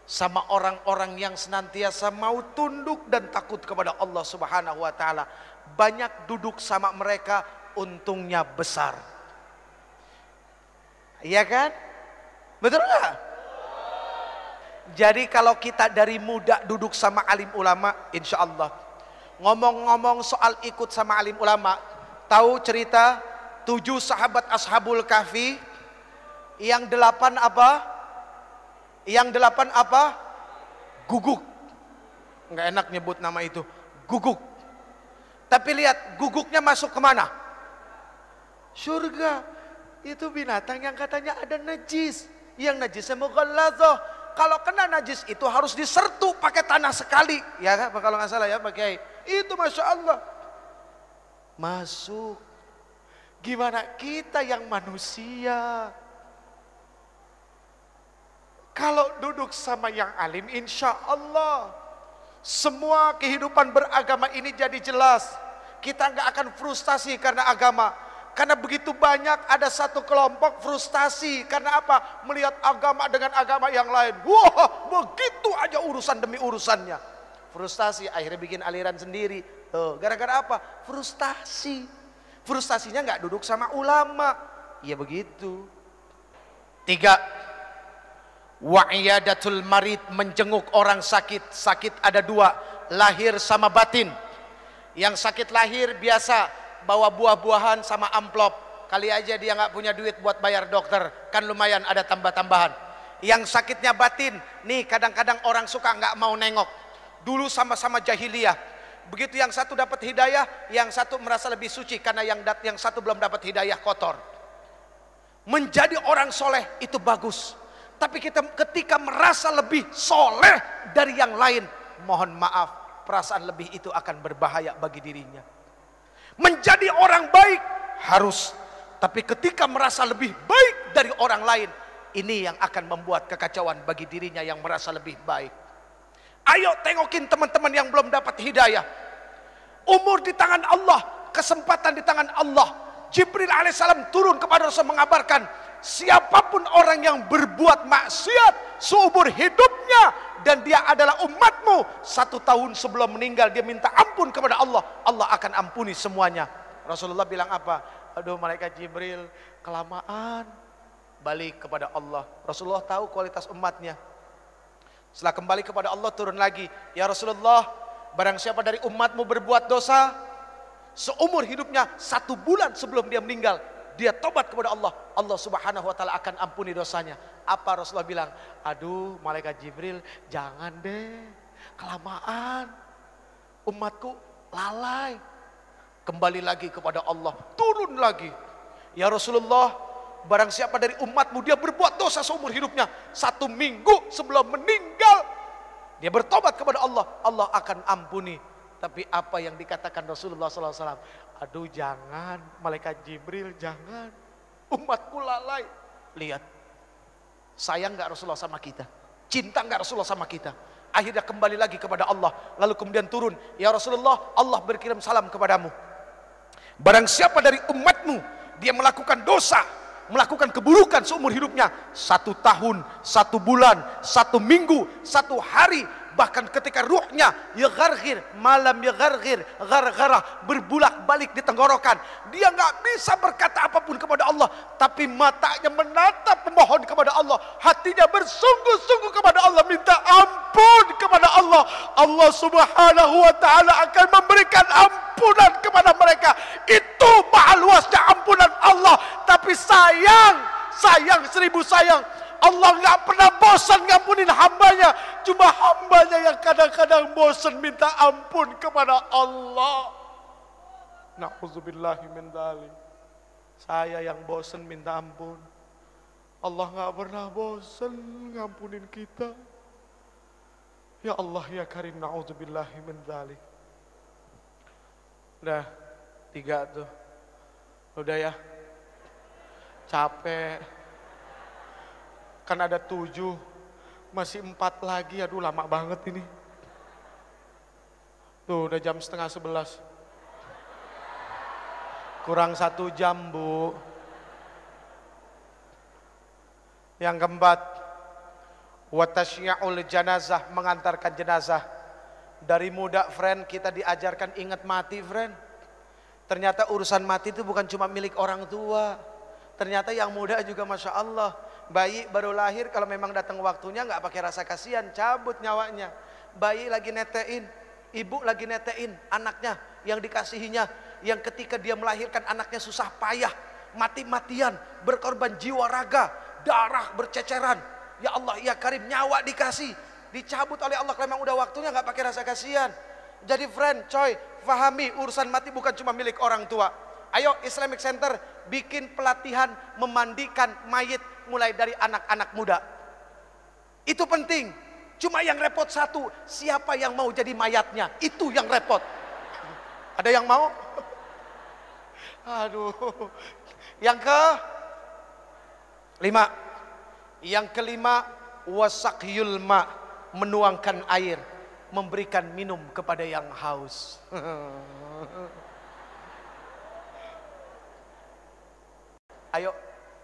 sama orang-orang yang senantiasa mau tunduk dan takut kepada Allah Subhanahu wa taala. Banyak duduk sama mereka, untungnya besar. Iya kan? Betul nggak? Jadi kalau kita dari muda duduk sama alim ulama, insya Allah. Ngomong-ngomong soal ikut sama alim ulama, tahu cerita 7 sahabat Ashabul Kahfi? Yang 8 apa? Yang 8 apa? Guguk. Nggak enak nyebut nama itu. Guguk. Tapi lihat guguknya masuk kemana? Surga. Itu binatang yang katanya ada najis. Yang najisnya mughalladhah. Kalau kena najis itu harus disertu pakai tanah sekali. Ya kan? Kalau nggak salah ya Pak Kiai. Itu Masya Allah. Masuk. Gimana kita yang manusia? Kalau duduk sama yang alim, insya Allah semua kehidupan beragama ini jadi jelas. Kita nggak akan frustasi karena agama. Karena begitu banyak ada satu kelompok frustasi. Karena apa? Melihat agama dengan agama yang lain. Wah, begitu aja urusan demi urusannya. Frustasi, akhirnya bikin aliran sendiri. Tuh, gara-gara apa? Frustasi. Frustasinya nggak duduk sama ulama. Ya begitu. 3. Wa'iyadatul marid, menjenguk orang sakit. Sakit ada 2, lahir sama batin. Yang sakit lahir biasa bawa buah-buahan sama amplop. Kali aja dia nggak punya duit buat bayar dokter, kan lumayan ada tambah-tambahan. Yang sakitnya batin, nih kadang-kadang orang suka nggak mau nengok. Dulu sama-sama jahiliyah. Begitu yang satu dapat hidayah, yang satu merasa lebih suci karena yang satu belum dapat hidayah, kotor. Menjadi orang soleh itu bagus. Tapi kita ketika merasa lebih soleh dari yang lain, mohon maaf, perasaan lebih itu akan berbahaya bagi dirinya. Menjadi orang baik harus, tapi ketika merasa lebih baik dari orang lain, ini yang akan membuat kekacauan bagi dirinya yang merasa lebih baik. Ayo tengokin teman-teman yang belum dapat hidayah. Umur di tangan Allah, kesempatan di tangan Allah. Jibril alaihissalam turun kepada Rasul mengabarkan, siapapun orang yang berbuat maksiat seumur hidupnya dan dia adalah umatmu, 1 tahun sebelum meninggal dia minta ampun kepada Allah, Allah akan ampuni semuanya. Rasulullah bilang apa? Aduh malaikat Jibril, kelamaan. Balik kepada Allah. Rasulullah tahu kualitas umatnya. Setelah kembali kepada Allah turun lagi, ya Rasulullah, barang siapa dari umatmu berbuat dosa seumur hidupnya 1 bulan sebelum dia meninggal, dia tobat kepada Allah, Allah Subhanahu wa taala akan ampuni dosanya. Apa Rasulullah bilang? Aduh malaikat Jibril, jangan deh, kelamaan, umatku lalai. Kembali lagi kepada Allah, turun lagi. Ya Rasulullah, barang siapa dari umatmu dia berbuat dosa seumur hidupnya, 1 minggu sebelum meninggal dia bertobat kepada Allah, Allah akan ampuni. Tapi apa yang dikatakan Rasulullah SAW? Aduh jangan, malaikat Jibril jangan, umatku lalai. Lihat, sayang gak Rasulullah sama kita? Cinta gak Rasulullah sama kita? Akhirnya kembali lagi kepada Allah, lalu kemudian turun. Ya Rasulullah, Allah berkirim salam kepadamu. Barang siapa dari umatmu dia melakukan dosa, melakukan keburukan seumur hidupnya, 1 tahun, 1 bulan, 1 minggu, 1 hari, bahkan ketika ruhnya yagharghir, malam yagharghir, gargarah, berbulak balik di tenggorokan, dia nggak bisa berkata apapun kepada Allah, tapi matanya menatap memohon kepada Allah, hatinya bersungguh-sungguh kepada Allah, minta ampun kepada Allah. Allah Subhanahu wa taala akan memberikan ampunan kepada mereka. Itu maha luasnya ampunan Allah. Tapi sayang 1000 sayang, Allah nggak pernah bosan ngampunin hambanya. Cuma hambanya yang kadang-kadang bosan minta ampun kepada Allah. Na'udzubillahi min dzalik. Saya yang bosan minta ampun, Allah nggak pernah bosan ngampunin kita. Ya Allah ya Karim, na'udzubillahi min dzalik. Udah 3 tuh. Udah ya. Capek. Kan ada 7, masih 4 lagi. Aduh lama banget ini. Tuh udah jam setengah 11. Kurang 1 jam Bu. Yang keempat, watasyi'ul janazah, mengantarkan jenazah. Dari muda friend kita diajarkan ingat mati friend. Ternyata urusan mati itu bukan cuma milik orang tua. Ternyata yang muda juga Masya Allah. Bayi baru lahir kalau memang datang waktunya nggak pakai rasa kasihan, cabut nyawanya. Bayi lagi netein, ibu lagi netein anaknya yang dikasihinya, yang ketika dia melahirkan anaknya susah payah, mati-matian, berkorban jiwa raga, darah berceceran. Ya Allah ya Karim, nyawa dikasih, dicabut oleh Allah kalau memang udah waktunya nggak pakai rasa kasihan. Jadi friend, coy, fahami urusan mati bukan cuma milik orang tua. Ayo Islamic Center bikin pelatihan memandikan mayit mulai dari anak-anak muda. Itu penting. Cuma yang repot satu, siapa yang mau jadi mayatnya? Itu yang repot. Ada yang mau? Aduh. Yang Yang kelima, wasakyul ma, menuangkan air, memberikan minum kepada yang haus. Ayo,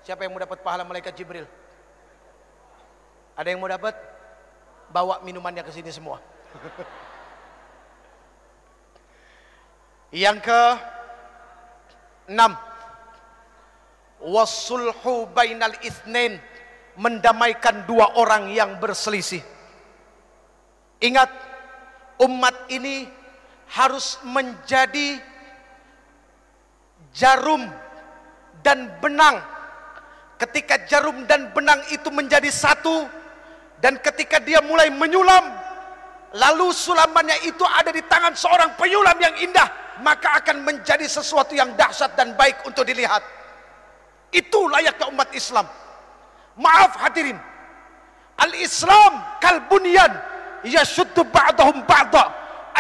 siapa yang mau dapat pahala malaikat Jibril? Ada yang mau dapat? Bawa minumannya ke sini semua. Yang ke-6, wasulhu bainal itsnain, mendamaikan 2 orang yang berselisih. Ingat, umat ini harus menjadi jarum dan benang. Ketika jarum dan benang itu menjadi satu, dan ketika dia mulai menyulam, lalu sulamannya itu ada di tangan seorang penyulam yang indah, maka akan menjadi sesuatu yang dahsyat dan baik untuk dilihat. Itu layaknya umat Islam. Maaf hadirin, al-Islam kal bunyan yashuddu ba'dahum ba'da.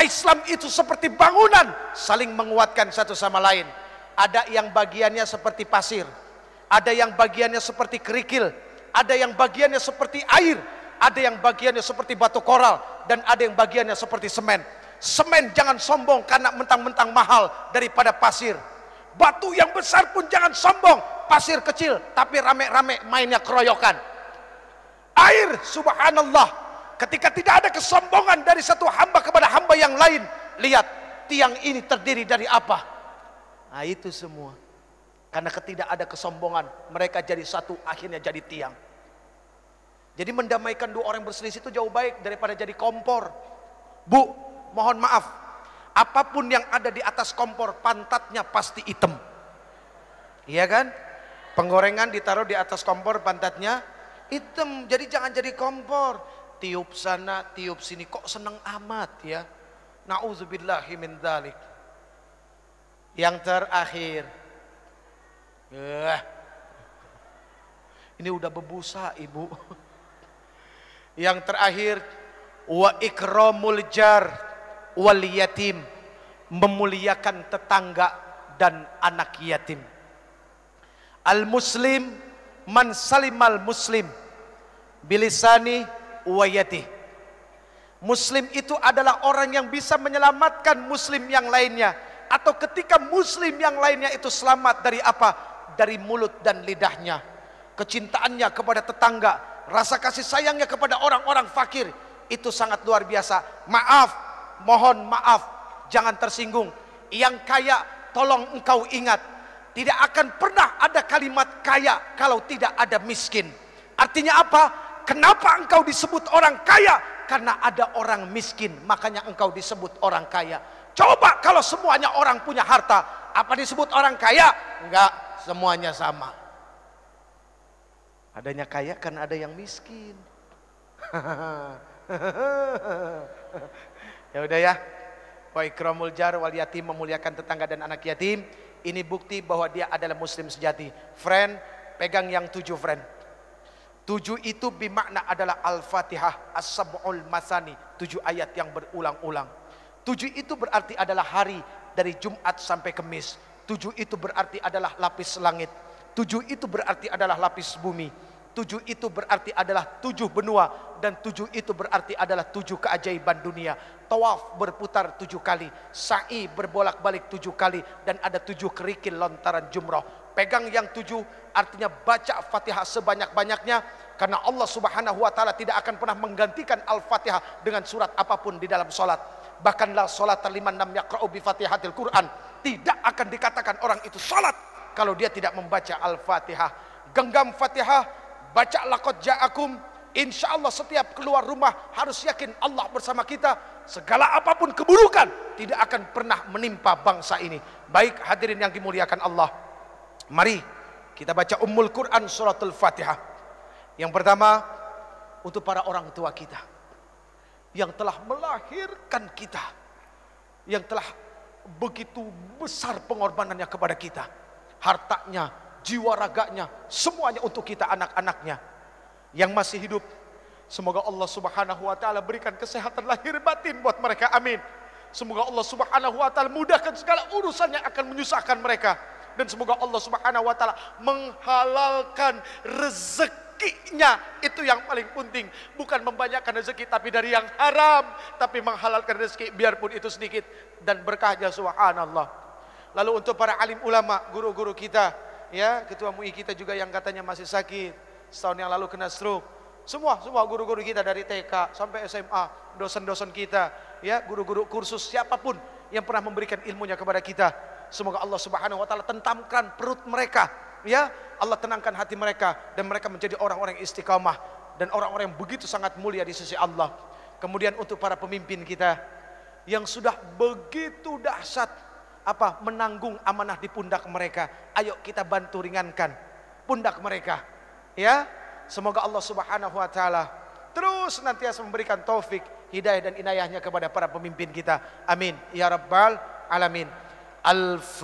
Islam itu seperti bangunan, saling menguatkan satu sama lain. Ada yang bagiannya seperti pasir, ada yang bagiannya seperti kerikil, ada yang bagiannya seperti air, ada yang bagiannya seperti batu koral, dan ada yang bagiannya seperti semen. Semen jangan sombong karena mentang-mentang mahal daripada pasir. Batu yang besar pun jangan sombong, pasir kecil tapi rame-rame mainnya keroyokan. Air, subhanallah, ketika tidak ada kesombongan dari satu hamba kepada hamba yang lain. Lihat, tiang ini terdiri dari apa? Nah itu semua karena ketidak ada kesombongan, mereka jadi satu, akhirnya jadi tiang. Jadi mendamaikan 2 orang berselisih itu jauh baik daripada jadi kompor. Bu, mohon maaf, apapun yang ada di atas kompor, pantatnya pasti hitam. Iya kan? Penggorengan ditaruh di atas kompor, pantatnya hitam. Jadi jangan jadi kompor, tiup sana tiup sini, kok seneng amat ya. Na'udzubillahi min dzalik. Yang terakhir, ini udah berbusa ibu. Yang terakhir, wa ikramul jar wal yatim, memuliakan tetangga dan anak yatim. Al muslim man salimal muslim bilisani wa yatih. Muslim itu adalah orang yang bisa menyelamatkan muslim yang lainnya, atau ketika muslim yang lainnya itu selamat dari apa? Dari mulut dan lidahnya. Kecintaannya kepada tetangga, rasa kasih sayangnya kepada orang-orang fakir, itu sangat luar biasa. Maaf, mohon maaf, jangan tersinggung. Yang kaya, tolong engkau ingat, tidak akan pernah ada kalimat kaya kalau tidak ada miskin. Artinya apa? Kenapa engkau disebut orang kaya? Karena ada orang miskin, makanya engkau disebut orang kaya. Coba kalau semuanya orang punya harta, apa disebut orang kaya? Enggak, semuanya sama. Adanya kaya kan ada yang miskin. Ya udah ya. Wa ikramul jar wal yatim, memuliakan tetangga dan anak yatim. Ini bukti bahwa dia adalah muslim sejati. Friend, pegang yang 7 friend. 7 itu bermakna adalah Al-Fatihah As-Sab'ul Masani, 7 ayat yang berulang-ulang. 7 itu berarti adalah hari dari Jumat sampai Kamis. 7 itu berarti adalah lapis langit. 7 itu berarti adalah lapis bumi. 7 itu berarti adalah 7 benua. Dan 7 itu berarti adalah 7 keajaiban dunia. Tawaf berputar 7 kali, sa'i berbolak-balik 7 kali, dan ada 7 kerikil lontaran jumrah. Pegang yang 7, artinya baca Fatihah sebanyak-banyaknya, karena Allah Subhanahu wa taala tidak akan pernah menggantikan Al-Fatihah dengan surat apapun di dalam salat. Bahkan la salata liman lam yaqra'u bi Fatihatil Quran, tidak akan dikatakan orang itu salat kalau dia tidak membaca Al-Fatihah. Genggam Fatihah, baca laqad ja'akum. Insya Allah setiap keluar rumah harus yakin Allah bersama kita. Segala apapun keburukan tidak akan pernah menimpa bangsa ini. Baik hadirin yang dimuliakan Allah, mari kita baca Ummul Quran suratul Fatihah. Yang pertama, untuk para orang tua kita yang telah melahirkan kita, yang telah begitu besar pengorbanannya kepada kita, hartanya, jiwa raganya, semuanya untuk kita anak-anaknya yang masih hidup. Semoga Allah Subhanahu wa taala berikan kesehatan lahir batin buat mereka, amin. Semoga Allah Subhanahu wa taala mudahkan segala urusan yang akan menyusahkan mereka, dan semoga Allah Subhanahu wa taala menghalalkan rezekinya. Itu yang paling penting, bukan membanyakkan rezeki tapi dari yang haram, tapi menghalalkan rezeki biarpun itu sedikit dan berkahnya, subhanallah. Lalu untuk para alim ulama, guru-guru kita, ya, ketua MUI kita juga yang katanya masih sakit, setahun yang lalu kena stroke. Semua guru-guru kita dari TK sampai SMA, dosen-dosen kita, ya, guru-guru kursus, siapapun yang pernah memberikan ilmunya kepada kita, semoga Allah Subhanahu wa taala tentamkan perut mereka, ya, Allah tenangkan hati mereka, dan mereka menjadi orang-orang yang istiqamah dan orang-orang yang begitu sangat mulia di sisi Allah. Kemudian untuk para pemimpin kita yang sudah begitu dahsyat menanggung amanah di pundak mereka, ayo kita bantu ringankan pundak mereka, ya. Semoga Allah Subhanahu wa taala terus nantiasa memberikan taufik, hidayah dan inayahnya kepada para pemimpin kita, amin ya rabbal alamin. Al-Fatihah.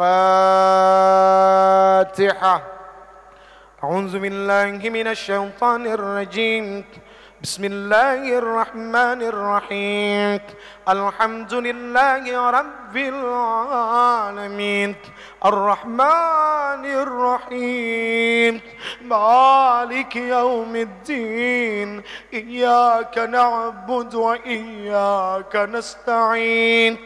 A'udzu billahi minasy syaithanir rajim. Bismillahir rahmanir rahim. Alhamdulillahi rabbil alamin. Ar-Rahmanir Rahim. Maliki yaumiddin. Iyyaka na'budu wa iyyaka nasta'in.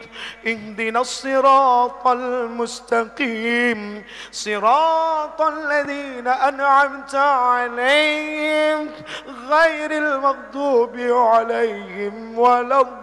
Ihdinas siratal mustaqim. Siratal ladzina an'amta 'alaihim ghairil maghdubi 'alaihim waladdallin.